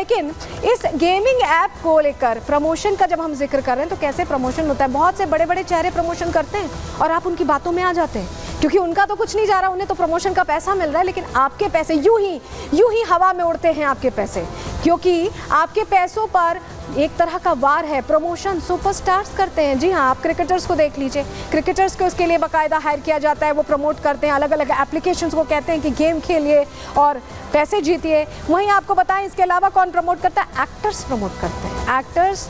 लेकिन इस gaming app को लेकर प्रमोशन का जब हम जिक्र कर रहे हैं तो कैसे प्रमोशन होता है। बहुत से बड़े बड़े चेहरे प्रमोशन करते हैं और आप उनकी बातों में आ जाते हैं, क्योंकि उनका तो कुछ नहीं जा रहा, उन्हें तो प्रमोशन का पैसा मिल रहा है, लेकिन आपके पैसे यूं ही हवा में उड़ते हैं आपके पैसे, क्योंकि आपके पैसों पर एक तरह का वार है। प्रमोशन सुपरस्टार्स करते हैं। जी हाँ, आप क्रिकेटर्स को देख लीजिए, क्रिकेटर्स को उसके लिए बाकायदा हायर किया जाता है, वो प्रमोट करते हैं, अलग अलग एप्लीकेशंस को कहते हैं कि गेम खेलिए और पैसे जीतिए। वहीं आपको बताएं इसके अलावा कौन प्रमोट करता है, एक्टर्स प्रमोट करते हैं। एक्टर्स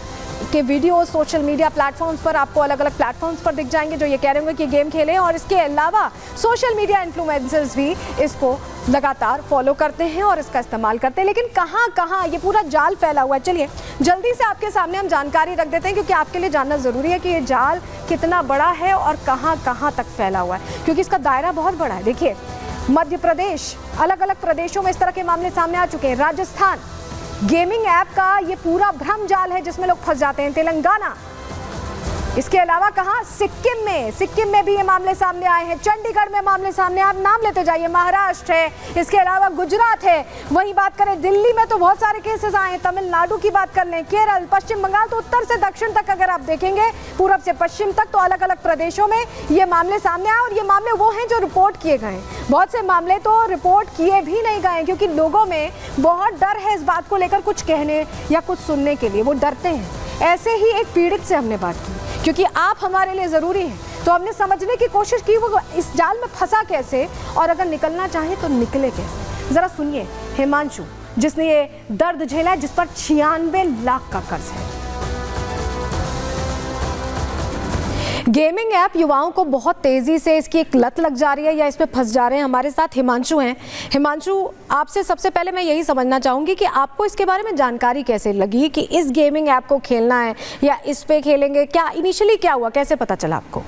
के वीडियो सोशल मीडिया प्लेटफॉर्म्स पर आपको अलग अलग प्लेटफॉर्म्स पर दिख जाएंगे जो ये कह रहे होंगे कि गेम खेलें, और इसके अलावा सोशल मीडिया इन्फ्लुएंसर्स भी इसको लगातार फॉलो करते हैं और इसका इस्तेमाल करते हैं। लेकिन कहाँ कहाँ ये पूरा जाल फैला हुआ है, चलिए जल्दी से आपके सामने हम जानकारी रख देते हैं, क्योंकि आपके लिए जानना ज़रूरी है कि ये जाल कितना बड़ा है और कहाँ कहाँ तक फैला हुआ है, क्योंकि इसका दायरा बहुत बड़ा है। देखिए, मध्य प्रदेश, अलग अलग प्रदेशों में इस तरह के मामले सामने आ चुके हैं। राजस्थान, गेमिंग ऐप का ये पूरा भ्रम जाल है जिसमें लोग फंस जाते हैं। तेलंगाना, इसके अलावा कहाँ, सिक्किम में भी ये मामले सामने आए हैं। चंडीगढ़ में मामले सामने, आप नाम लेते जाइए, महाराष्ट्र है, इसके अलावा गुजरात है। वहीं बात करें दिल्ली में तो बहुत सारे केसेस आए हैं। तमिलनाडु की बात कर लें, केरल, पश्चिम बंगाल, तो उत्तर से दक्षिण तक अगर आप देखेंगे, पूरब से पश्चिम तक, तो अलग अलग प्रदेशों में ये मामले सामने आए। और ये मामले वो हैं जो रिपोर्ट किए गए हैं। बहुत से मामले तो रिपोर्ट किए भी नहीं गए, क्योंकि लोगों में बहुत डर है इस बात को लेकर कुछ कहने या कुछ सुनने के लिए, वो डरते हैं। ऐसे ही एक पीड़ित से हमने बात की, क्योंकि आप हमारे लिए ज़रूरी हैं, तो हमने समझने की कोशिश की वो इस जाल में फंसा कैसे, और अगर निकलना चाहे तो निकले कैसे। ज़रा सुनिए हिमांशु, जिसने ये दर्द झेला है, जिस पर 96 लाख का कर्ज है। गेमिंग ऐप युवाओं को बहुत तेज़ी से इसकी एक लत लग जा रही है या इसमें फंस जा रहे हैं। हमारे साथ हिमांशु हैं। हिमांशु, आपसे सबसे पहले मैं यही समझना चाहूँगी कि आपको इसके बारे में जानकारी कैसे लगी कि इस गेमिंग ऐप को खेलना है या इस पे खेलेंगे, क्या इनिशियली क्या हुआ, कैसे पता चला आपको?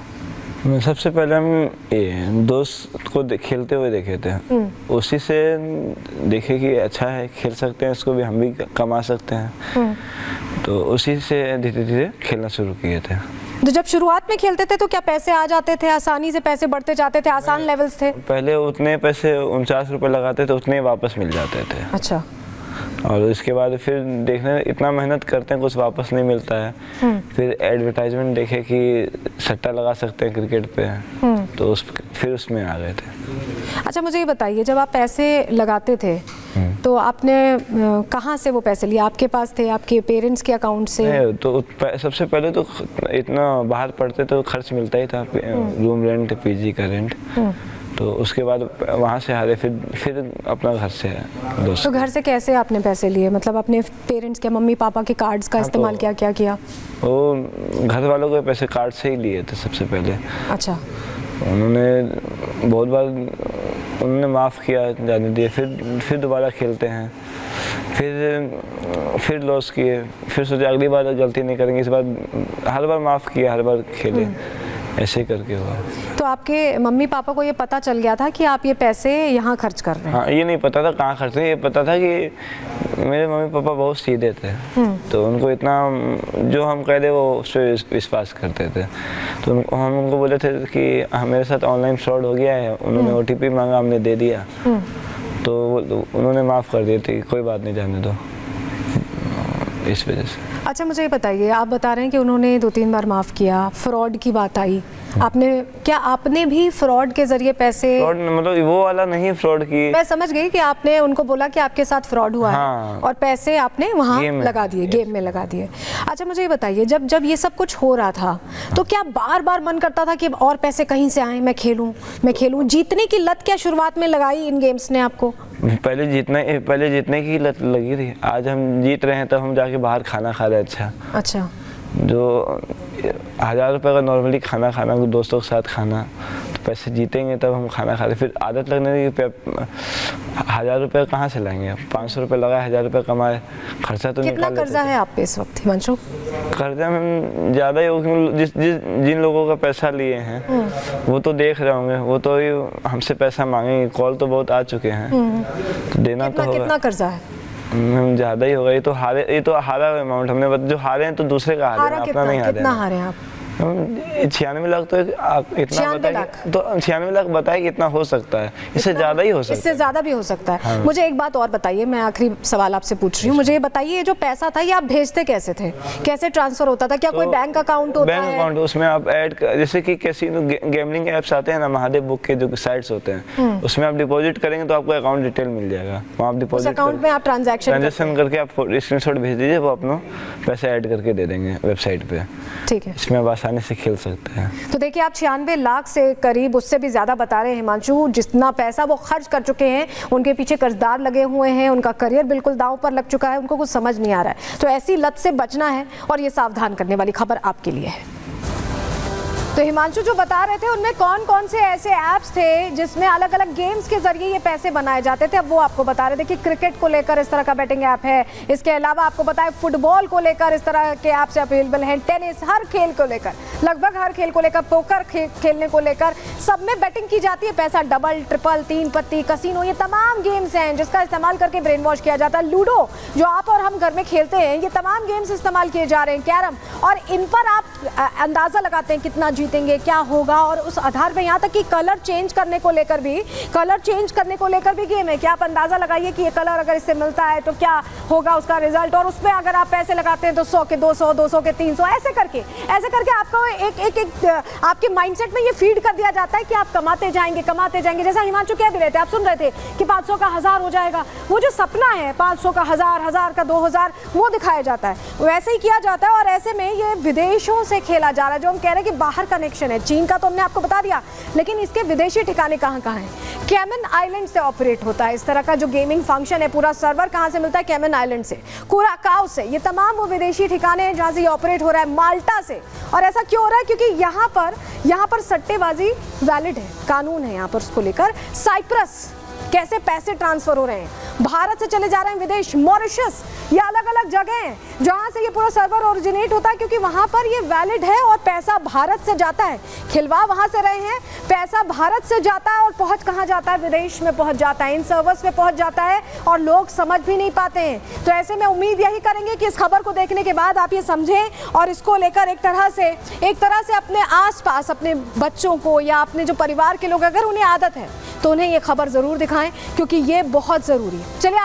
सबसे पहले हम दोस्त को खेलते हुए देखे थे, उसी से देखे कि अच्छा है, खेल सकते हैं इसको भी, हम भी कमा सकते हैं, तो उसी से धीरे धीरे खेलना शुरू किए थे। तो जब शुरुआत में खेलते थे तो क्या पैसे आ जाते थे, आसानी से पैसे बढ़ते जाते थे, आसान लेवल्स थे? पहले उतने पैसे 49 रुपये लगाते थे, उतने वापस मिल जाते थे। अच्छा। और इसके बाद फिर देखने इतना मेहनत करते हैं, कुछ वापस नहीं मिलता है। फिर एडवर्टाइजमेंट देखे कि सट्टा लगा सकते हैं क्रिकेट पे, तो फिर उसमें आ गए थे। अच्छा, मुझे ये बताइए, जब आप पैसे लगाते थे तो आपने कहाँ से वो पैसे लिए? आपके पास थे, आपके पेरेंट्स के अकाउंट से? नहीं, तो सबसे पहले तो इतना बाहर पढ़ते तो खर्च मिलता ही था, रूम रेंट, पीजी का रेंट, तो उसके बाद वहाँ से हारे, फिर अपना घर से दोस्त। तो घर से कैसे आपने पैसे लिए, मतलब अपने पेरेंट्स के, मम्मी पापा के कार्ड्स का इस्तेमाल क्या किया? वो घर वालों के पैसे कार्ड से ही लिए थे सबसे पहले। अच्छा। उन्होंने बहुत बार उन्होंने माफ़ किया, जाने दिए, फिर दोबारा खेलते हैं, फिर लॉस किए, फिर सोचे अगली बार गलती नहीं करेंगे, इस बार हर बार माफ़ किया, हर बार खेले, ऐसे करके हुआ। तो आपके मम्मी पापा को ये पता चल गया था कि आप ये पैसे यहाँ खर्च कर रहे हैं? हाँ, ये नहीं पता था कहाँ खर्च रहे, ये पता था कि मेरे मम्मी पापा बहुत सीधे थे, तो उनको इतना जो हम कह दे वो उस पर विश्वास करते थे। तो हम उनको बोले थे कि मेरे साथ ऑनलाइन फ्रॉड हो गया है, उन्होंने OTP मांगा, हमने दे दिया, तो उन्होंने माफ़ कर दिए थे, कोई बात नहीं, जाने दो, इस वजह से। अच्छा, मुझे ये बताइए, आप बता रहे हैं कि उन्होंने 2-3 बार माफ़ किया, फ्रॉड की बात आई, आपने भी फ्रॉड के जरिए पैसे? फ्रॉड मतलब वो वाला नहीं, फ्रॉड की मैं समझ गई कि आपने उनको बोला कि आपके साथ फ्रॉड हुआ हाँ, है और पैसे आपने वहाँ लगा दिए, गेम में लगा दिए। अच्छा, मुझे ये बताइए, जब ये सब कुछ हो रहा था तो क्या बार बार मन करता था कि और पैसे कहीं से आए, मैं खेलूं? जीतने की लत क्या शुरुआत में लगाई इन गेम्स ने आपको? पहले जीतने की लत लगी थी। आज हम जीत रहे हैं तब हम जाके बाहर खाना खा रहे हैं। अच्छा। जो 1000 रुपये का नॉर्मली खाना दोस्तों के साथ खाना, तो पैसे जीतेंगे तब हम खाना खा रहे, फिर आदत लगने लगी। 1000 रुपये कहाँ से लाएंगे? 500 रुपये लगाए, 1000 रुपये कमाए, खर्चा तो कितना कर्जा है आप पे इस वक्त हिमांशु? कर्जा में ज़्यादा ही होगा, जिन लोगों का पैसा लिए हैं वो तो देख रहे होंगे, वो तो हमसे पैसा मांगेंगे, कॉल तो बहुत आ चुके हैं, तो देना तो होगा। कितना कर्जा है? ज़्यादा ही होगा, ये तो हारा अमाउंट हमने, जो हारे हैं तो दूसरे का हारे हैं, अपना नहीं हारे। कितना हारे हैं आप? 96 लाख तो आप इतना 96 बताइए, लाख। तो 96 लाख बताइए कितना हो सकता है, इससे ज़्यादा ही हो सकता इससे है। ज़्यादा भी हो सकता है। मुझे एक बात और बताइए, मैं आखिरी सवाल आपसे पूछ रही हूँ, मुझे ये बताइए ये जो पैसा था ये आप भेजते कैसे थे, कैसे ट्रांसफर होता था, क्या कोई बैंक अकाउंट होता बैंक है? अकाउंट, उसमें आप ऐड जैसे कि कैसीनो गैमलिंग एप्स आते हैं ना, महादेव बुक के जो साइट्स होते हैं, उसमें आप डिपॉजिट करेंगे तो आपको अकाउंट डिटेल मिल जाएगा, वहाँ आप उस डिपॉजिट अकाउंट में आप ट्रांजैक्शन करके आप स्क्रीनशॉट भेज दीजिए, वो अपना पैसे ऐड करके दे देंगे वेबसाइट पे। ठीक है, इसमें आप आसानी से खेल सकते हैं। तो देखिए आप 96 लाख से करीब, उससे भी ज़्यादा बता रहे हैं हिमांशु, जितना पैसा वो खर्च कर चुके हैं, उनके पीछे कर्जदार लगे हुए हैं, उनका करियर बिल्कुल दांव पर लग चुका है, उनको कुछ समझ नहीं आ रहा है। तो ऐसी लत से बचना है और ये सावधान करने वाली खबर आपके लिए है। तो हिमांशु जो बता रहे थे उनमें कौन कौन से ऐसे ऐप्स थे जिसमें अलग अलग गेम्स के जरिए ये पैसे बनाए जाते थे, अब वो आपको बता रहे थे कि क्रिकेट को लेकर इस तरह का बैटिंग ऐप है, इसके अलावा आपको बताएं फुटबॉल को लेकर इस तरह के ऐप्स अवेलेबल हैं, टेनिस, हर खेल को लेकर, लगभग हर खेल को लेकर, पोकर खेलने को लेकर, सब में बैटिंग की जाती है, पैसा डबल, ट्रिपल, 3 पत्ती, कसिनो, ये तमाम गेम्स हैं जिसका इस्तेमाल करके ब्रेन वॉश किया जाता है। लूडो जो आप और हम घर में खेलते हैं, ये तमाम गेम्स इस्तेमाल किए जा रहे हैं, कैरम, और इन पर आप अंदाज़ा लगाते हैं कितना जीतेंगे, क्या होगा, और उस आधार पे यहाँ तक कि कलर चेंज करने को लेकर भी गेम है कि आप अंदाज़ा लगाइए कि ये कलर अगर इससे मिलता है तो क्या होगा उसका रिजल्ट, और उसमें अगर आप पैसे लगाते हैं तो 100 के 200, 200 के 300, ऐसे करके आपको एक आपके माइंडसेट में ये फीड कर दिया जाता है कि आप कमाते जाएंगे। जैसा हिमांशु कह भी रहे थे, आप सुन रहे थे कि 500 का 1000 हो जाएगा, वो जो सपना है 500 का 1000, 1000 का 2000, वो दिखाया जाता है, वैसे ही किया जाता है। और ऐसे में ये विदेशों से खेला जा रहा है, जो हम कह रहे हैं कि बाहर कनेक्शन है, चीन का तो हमने आपको बता दिया, लेकिन इसके विदेशी ठिकाने कहाँ कहाँ हैं? कैमन आइलैंड से ऑपरेट होता है इस तरह का जो गेमिंग फंक्शन है, पूरा सर्वर कहाँ से मिलता है? कैमन आइलैंड से, कुराकाओ से, ये तमाम वो विदेशी ठिकाने हैं जहाँ से ये ऑपरेट हो रहा है, माल्टा से। और ऐसा क्यों हो रहा है? क्योंकि यहाँ पर सट्टेबाजी वैलिड है, कानून है यहाँ पर उसको लेकर। साइप्रस, कैसे पैसे ट्रांसफर हो रहे हैं, भारत से चले जा रहे हैं विदेश, मॉरिशस, ये अलग अलग जगह हैं जहाँ से ये पूरा सर्वर ओरिजिनेट होता है, क्योंकि वहाँ पर ये वैलिड है और पैसा भारत से जाता है, खिलवा वहाँ से रहे हैं, पैसा भारत से जाता है और पहुँच कहाँ जाता है? विदेश में पहुँच जाता है, इन सर्वर्स में पहुँच जाता है, और लोग समझ भी नहीं पाते हैं। तो ऐसे में उम्मीद यही करेंगे कि इस खबर को देखने के बाद आप ये समझें और इसको लेकर एक तरह से अपने आसपास अपने बच्चों को या अपने जो परिवार के लोग, अगर उन्हें आदत है तो उन्हें ये खबर ज़रूर दिखाएं, क्योंकि ये बहुत ज़रूरी है। चलिए